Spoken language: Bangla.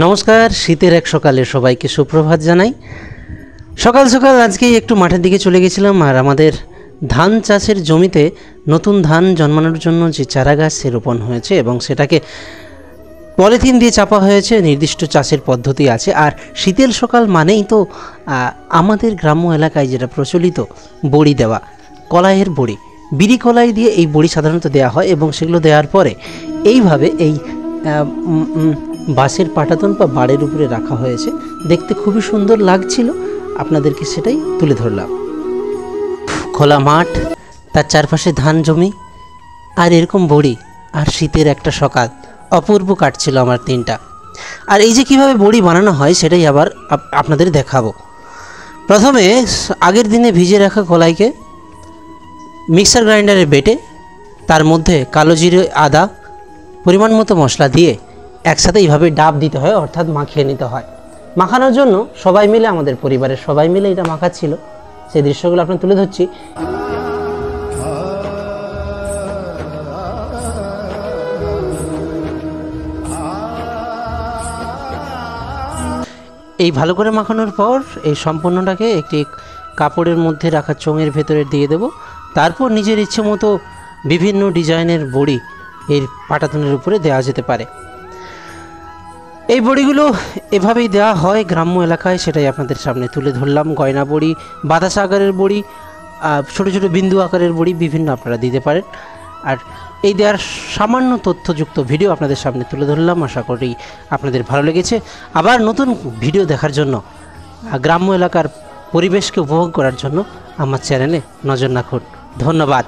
নমস্কার, শীতের এক সকালে সবাইকে সুপ্রভাত জানাই। সকাল সকাল আজকেই একটু মাঠের দিকে চলে গেছিলাম, আর আমাদের ধান চাষের জমিতে নতুন ধান জন্মানোর জন্য যে চারা গাছ রোপণ হয়েছে এবং সেটাকে পলিথিন দিয়ে চাপা হয়েছে। নির্দিষ্ট চাষের পদ্ধতি আছে, আর শীতের সকাল মানেই তো আমাদের গ্রাম্য এলাকায় যেটা প্রচলিত বড়ি দেওয়া, কলাইয়ের বড়ি, বিড়ি কলাই দিয়ে এই বড়ি সাধারণত দেওয়া হয় এবং সেগুলো দেওয়ার পরে এইভাবে এই বাঁশের পাটাতন বা বাড়ের উপরে রাখা হয়েছে। দেখতে খুবই সুন্দর লাগছিল, আপনাদেরকে সেটাই তুলে ধরলাম। খোলা মাঠ, তার চারপাশে ধান জমি, আর এরকম বড়ি, আর শীতের একটা সকাল অপূর্ব কাটছিল আমার দিনটা। আর এই যে কীভাবে বড়ি বানানো হয় সেটাই আবার আপনাদের দেখাবো। প্রথমে আগের দিনে ভিজে রাখা কলাইকে মিক্সার গ্রাইন্ডারে বেটে তার মধ্যে কালো জিরে, আদা, পরিমাণ মতো মশলা দিয়ে একসাথে এইভাবে ডাব দিতে হয়, অর্থাৎ মাখিয়ে নিতে হয়। মাখানোর জন্য সবাই মিলে, আমাদের পরিবারের সবাই মিলে এটা মাখাচ্ছিল, সেই দৃশ্যগুলো আপনার তুলে ধরছি। এই ভালো করে মাখানোর পর এই সম্পূর্ণটাকে একটি কাপড়ের মধ্যে রাখা চোঙের ভেতরে দিয়ে দেব। তারপর নিজের ইচ্ছে মতো বিভিন্ন ডিজাইনের বড়ি এর পাটাতনের উপরে দেওয়া যেতে পারে। এই বড়িগুলো এভাবেই দেওয়া হয় গ্রাম্য এলাকায়, সেটাই আপনাদের সামনে তুলে ধরলাম। গয়না বড়ি, বাতাসা আকারের বড়ি, ছোটো ছোটো বিন্দু আকারের বড়ি, বিভিন্ন আপনারা দিতে পারেন। আর এই দেওয়ার সামান্য তথ্যযুক্ত ভিডিও আপনাদের সামনে তুলে ধরলাম, আশা করি আপনাদের ভালো লেগেছে। আবার নতুন ভিডিও দেখার জন্য, গ্রাম্য এলাকার পরিবেশকে উপভোগ করার জন্য আমার চ্যানেলে নজর রাখুন। ধন্যবাদ।